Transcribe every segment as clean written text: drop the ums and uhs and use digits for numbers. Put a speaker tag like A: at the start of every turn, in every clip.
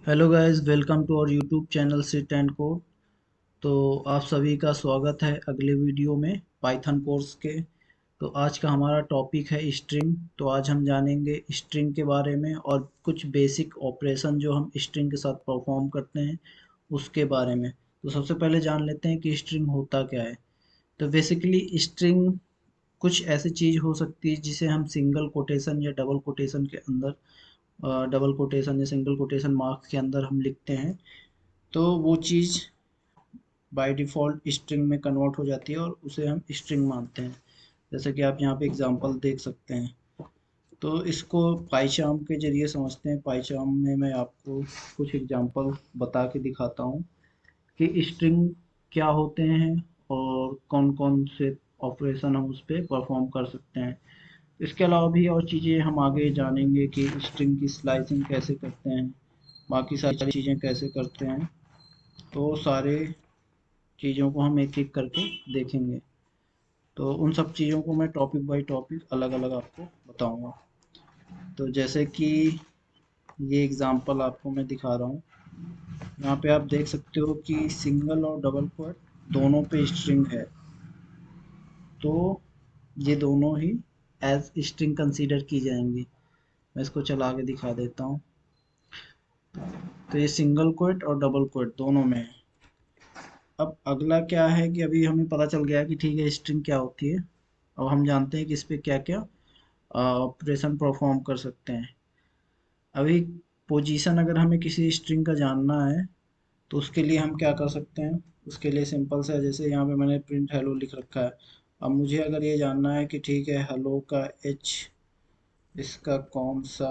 A: Hello guys, welcome to our YouTube channel sit and code. तो आप सभी का स्वागत है अगले वीडियो में पाइथन कोर्स के। तो आज का हमारा टॉपिक है स्ट्रिंग। तो आज हम जानेंगे स्ट्रिंग के बारे में और कुछ बेसिक ऑपरेशन जो हम स्ट्रिंग के साथ परफॉर्म करते हैं उसके बारे में। तो सबसे पहले जान लेते हैं कि स्ट्रिंग होता क्या है। तो बेसिकली स्ट्रिंग कुछ ऐसी चीज़ हो सकती है जिसे हम सिंगल कोटेशन या डबल कोटेशन के अंदर डबल कोटेशन या सिंगल कोटेशन मार्क्स के अंदर हम लिखते हैं। तो वो चीज़ बाय डिफ़ॉल्ट स्ट्रिंग में कन्वर्ट हो जाती है और उसे हम स्ट्रिंग मानते हैं। जैसे कि आप यहाँ पे एग्जांपल देख सकते हैं। तो इसको पाइचार्म के ज़रिए समझते हैं। पाइचार्म में मैं आपको कुछ एग्जांपल बता के दिखाता हूँ कि स्ट्रिंग क्या होते हैं और कौन-कौन से ऑपरेशन हम उस पे परफॉर्म कर सकते हैं। इसके अलावा भी और चीज़ें हम आगे जानेंगे कि स्ट्रिंग की स्लाइसिंग कैसे करते हैं, बाकी सारी चीज़ें कैसे करते हैं। तो सारे चीज़ों को हम एक-एक करके देखेंगे। तो उन सब चीज़ों को मैं टॉपिक बाय टॉपिक अलग-अलग आपको बताऊँगा। तो जैसे कि ये एग्ज़ाम्पल आपको मैं दिखा रहा हूँ। यहाँ पे आप देख सकते हो कि सिंगल और डबल क्वोट दोनों पे स्ट्रिंग है। तो ये दोनों ही एज स्ट्रिंग कंसीडर की जाएंगी। मैं इसको चला के दिखा देता हूँ। तो ये सिंगल क्वोट और डबल क्वोट दोनों में है। अब अगला क्या है कि अभी हमें पता चल गया कि ठीक है स्ट्रिंग क्या होती है। अब हम जानते हैं कि इस पे क्या क्या ऑपरेशन परफॉर्म कर सकते हैं। अभी पोजीशन अगर हमें किसी स्ट्रिंग का जानना है तो उसके लिए हम क्या कर सकते हैं। उसके लिए सिंपल सा है, जैसे यहाँ पे मैंने प्रिंट हेलो लिख रखा है। अब मुझे अगर ये जानना है कि ठीक है हेलो का एच इसका कौन सा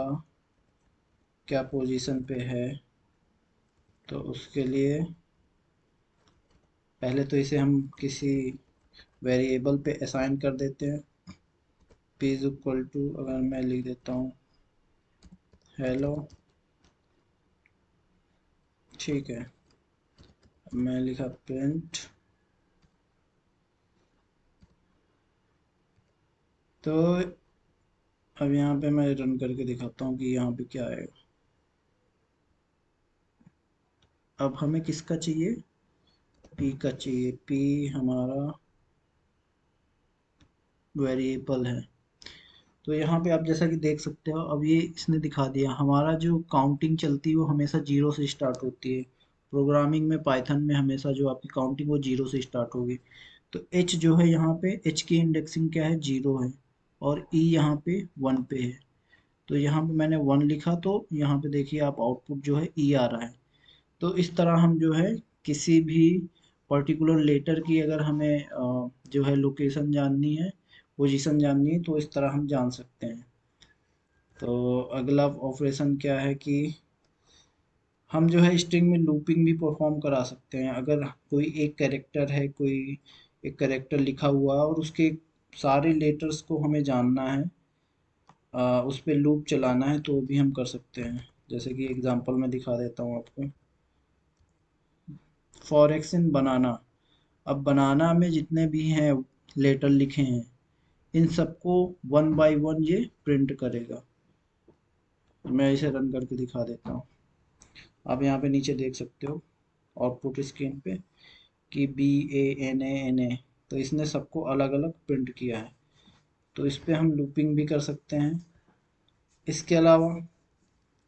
A: क्या पोजीशन पे है, तो उसके लिए पहले तो इसे हम किसी वेरिएबल पे असाइन कर देते हैं। p इज इक्वल टू अगर मैं लिख देता हूँ हेलो, ठीक है। मैं लिखा प्रिंट। तो अब यहाँ पे मैं रन करके दिखाता हूँ कि यहाँ पे क्या आएगा। अब हमें किसका चाहिए, p का चाहिए। p हमारा वेरिएबल है। तो यहाँ पे आप जैसा कि देख सकते हो, अब ये इसने दिखा दिया हमारा जो काउंटिंग चलती है वो हमेशा जीरो से स्टार्ट होती है। प्रोग्रामिंग में पाइथन में हमेशा जो आपकी काउंटिंग वो जीरो से स्टार्ट होगी। तो एच जो है यहाँ पे एच की इंडेक्सिंग क्या है, जीरो है। और ई यहाँ पे वन पे है। तो यहाँ पे मैंने वन लिखा तो यहाँ पे देखिए आप आउटपुट जो है ई आ रहा है। तो इस तरह हम जो है किसी भी पर्टिकुलर लेटर की अगर हमें जो है लोकेशन जाननी है, पोजीशन जाननी है, तो इस तरह हम जान सकते हैं। तो अगला ऑपरेशन क्या है कि हम जो है स्ट्रिंग में लूपिंग भी परफॉर्म करा सकते हैं। अगर कोई एक कैरेक्टर है, कोई एक कैरेक्टर लिखा हुआ है और उसके सारे लेटर्स को हमें जानना है, उस पे लूप चलाना है, तो भी हम कर सकते हैं। जैसे कि एग्जांपल में दिखा देता हूँ आपको। फॉर एक्स इन बनाना। अब बनाना में जितने भी हैं लेटर लिखे हैं, इन सबको वन बाय वन ये प्रिंट करेगा। मैं इसे रन करके दिखा देता हूँ। आप यहाँ पे नीचे देख सकते हो आउटपुट स्क्रीन पे कि BANA। तो इसने सबको अलग अलग प्रिंट किया है। तो इस पे हम लूपिंग भी कर सकते हैं। इसके अलावा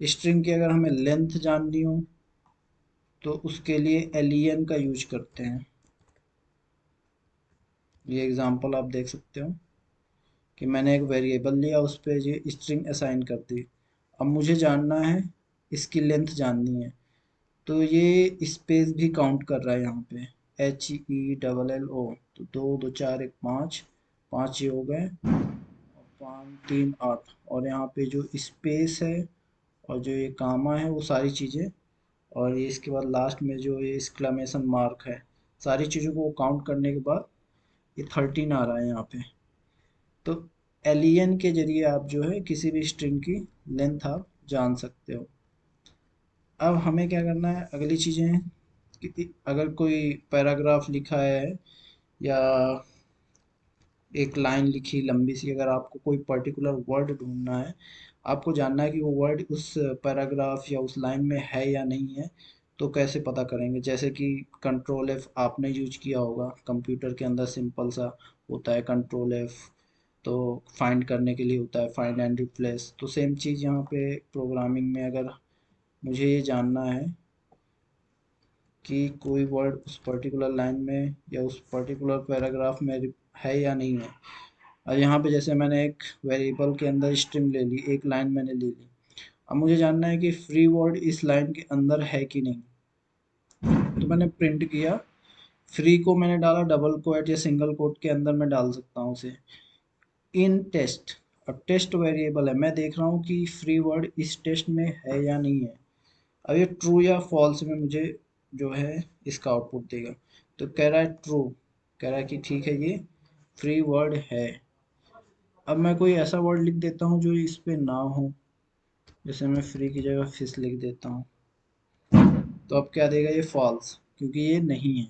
A: स्ट्रिंग की अगर हमें लेंथ जाननी हो तो उसके लिए len का यूज करते हैं। ये एग्जांपल आप देख सकते हो कि मैंने एक वेरिएबल लिया, उस पे ये स्ट्रिंग असाइन कर दी। अब मुझे जानना है, इसकी लेंथ जाननी है। तो ये स्पेस भी काउंट कर रहा है यहाँ पे, HELLO। तो दो दो चार एक पाँच, पाँच ये हो गए, पाँच तीन आठ। और यहाँ पे जो स्पेस है और जो ये कामा है वो सारी चीज़ें, और ये इसके बाद लास्ट में जो ये एक्सक्लेमेशन मार्क है, सारी चीज़ों को काउंट करने के बाद ये 13 आ रहा है यहाँ पे। तो len के जरिए आप जो है किसी भी स्ट्रिंग की लेंथ आप जान सकते हो। अब हमें क्या करना है, अगली चीज़ें हैं कि अगर कोई पैराग्राफ लिखा है या एक लाइन लिखी लंबी सी, अगर आपको कोई पर्टिकुलर वर्ड ढूंढना है, आपको जानना है कि वो वर्ड उस पैराग्राफ या उस लाइन में है या नहीं है। तो कैसे पता करेंगे? जैसे कि कंट्रोल एफ आपने यूज किया होगा, कंप्यूटर के अंदर सिंपल सा होता है कंट्रोल एफ, तो फाइंड करने के लिए होता है फाइंड एंड रिप्लेस। तो सेम चीज़ यहाँ पे प्रोग्रामिंग में अगर मुझे ये जानना है कि कोई वर्ड उस पर्टिकुलर लाइन में या उस पर्टिकुलर पैराग्राफ में है या नहीं है। और यहाँ पे जैसे मैंने एक वेरिएबल के अंदर स्ट्रिंग ले ली, एक लाइन मैंने ले ली। अब मुझे जानना है कि फ्री वर्ड इस लाइन के अंदर है कि नहीं। तो मैंने प्रिंट किया, फ्री को मैंने डाला डबल कोट या सिंगल कोट के अंदर मैं डाल सकता हूँ उसे। इन टेस्ट, अब टेस्ट वेरिएबल है, मैं देख रहा हूँ कि फ्री वर्ड इस टेस्ट में है या नहीं है। अब ये ट्रू या फॉल्स में मुझे जो है इसका आउटपुट देगा। तो कह रहा है ट्रू, कह रहा है कि ठीक है ये फ्री वर्ड है। अब मैं कोई ऐसा वर्ड लिख देता हूँ जो इस पे ना हो, जैसे मैं फ्री की जगह फिश लिख देता हूँ, तो अब क्या देगा? ये फॉल्स, क्योंकि ये नहीं है।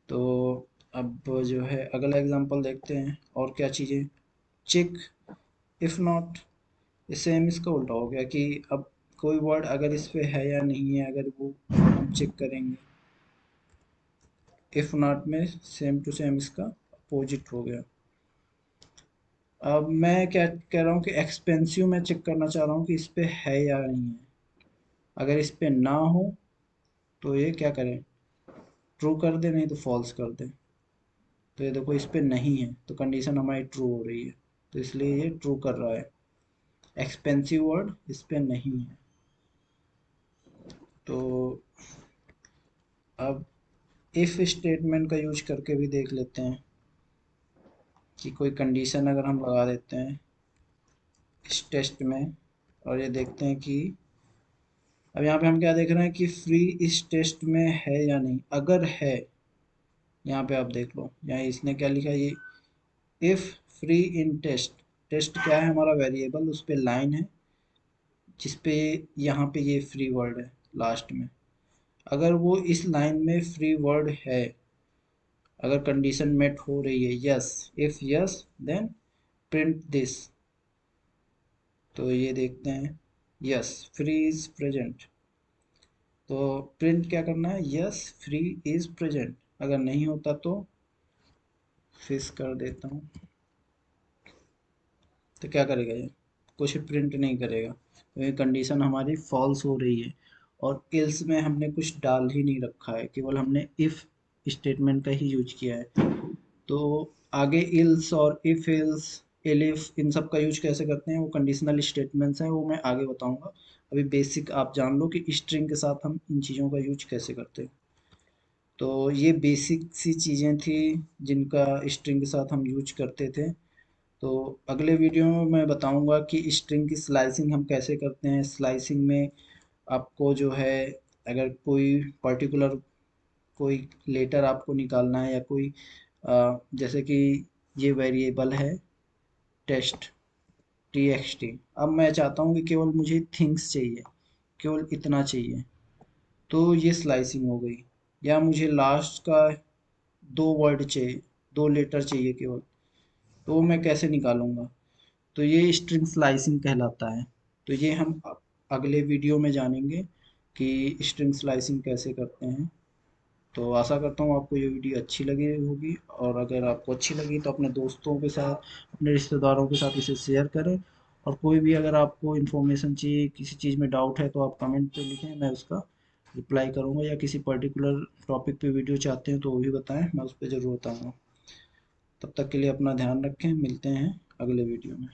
A: तो अब जो है अगला एग्जांपल देखते हैं और क्या चीज़ें। चेक इफ़ नॉट, इससे हम इसका उल्टा हो गया कि अब कोई वर्ड अगर इस पे है या नहीं है, अगर वो हम चेक करेंगे। इफ़ नॉट में सेम टू सेम इसका अपोजिट हो गया। अब मैं क्या कह रहा हूँ कि एक्सपेंसिव में चेक करना चाह रहा हूँ कि इस पे है या नहीं है। अगर इस पे ना हो तो ये क्या करें? ट्रू कर दे, नहीं तो फॉल्स कर दे। तो ये देखो इस पे नहीं है, तो कंडीशन हमारी ट्रू हो रही है, तो इसलिए ये ट्रू कर रहा है। एक्सपेंसिव वर्ड इस पे नहीं है। तो अब इफ स्टेटमेंट का यूज करके भी देख लेते हैं कि कोई कंडीशन अगर हम लगा देते हैं इस टेस्ट में, और ये देखते हैं कि अब यहाँ पे हम क्या देख रहे हैं कि फ्री इस टेस्ट में है या नहीं। अगर है, यहाँ पे आप देख लो, यहाँ इसने क्या लिखा, ये if free in test. Test क्या है? हमारा वेरिएबल, उस पे लाइन है जिसपे यहाँ पे ये फ्री वर्ड है लास्ट में। अगर वो इस लाइन में फ्री वर्ड है, अगर कंडीशन मेट हो रही है, yes, if yes then print this. तो ये देखते हैं, यस फ्री इज प्रेजेंट। तो प्रिंट क्या करना है? Yes free is present. अगर नहीं होता तो फिश कर देता हूँ, तो क्या करेगा ये? कुछ प्रिंट नहीं करेगा, तो ये कंडीशन हमारी फॉल्स हो रही है। और इल्स में हमने कुछ डाल ही नहीं रखा है, केवल हमने इफ स्टेटमेंट का ही यूज किया है। तो आगे इल्स और इफ एल्स एलिफ इन सब का यूज कैसे करते हैं, वो कंडीशनल स्टेटमेंट्स हैं, वो मैं आगे बताऊंगा। अभी बेसिक आप जान लो कि स्ट्रिंग के साथ हम इन चीज़ों का यूज कैसे करते हैं। तो ये बेसिक सी चीज़ें थी जिनका स्ट्रिंग के साथ हम यूज करते थे। तो अगले वीडियो में मैं बताऊंगा कि स्ट्रिंग की स्लाइसिंग हम कैसे करते हैं। स्लाइसिंग में आपको जो है, अगर कोई पर्टिकुलर कोई लेटर आपको निकालना है या कोई जैसे कि ये वेरिएबल है टेस्ट txt। अब मैं चाहता हूँ कि केवल मुझे थिंग्स चाहिए, केवल इतना चाहिए, तो ये स्लाइसिंग हो गई। या मुझे लास्ट का दो वर्ड चाहिए, दो लेटर चाहिए केवल, तो वो मैं कैसे निकालूंगा? तो ये स्ट्रिंग स्लाइसिंग कहलाता है। तो ये हम अगले वीडियो में जानेंगे कि स्ट्रिंग स्लाइसिंग कैसे करते हैं। तो आशा करता हूँ आपको ये वीडियो अच्छी लगी होगी, और अगर आपको अच्छी लगी तो अपने दोस्तों के साथ, अपने रिश्तेदारों के साथ इसे शेयर करें। और कोई भी अगर आपको इन्फॉर्मेशन चाहिए, किसी चीज़ में डाउट है, तो आप कमेंट पे लिखें, मैं उसका रिप्लाई करूँगा। या किसी पर्टिकुलर टॉपिक पे वीडियो चाहते हैं तो वो भी बताएं, मैं उस पर ज़रूर बताऊँगा। तब तक के लिए अपना ध्यान रखें, मिलते हैं अगले वीडियो में।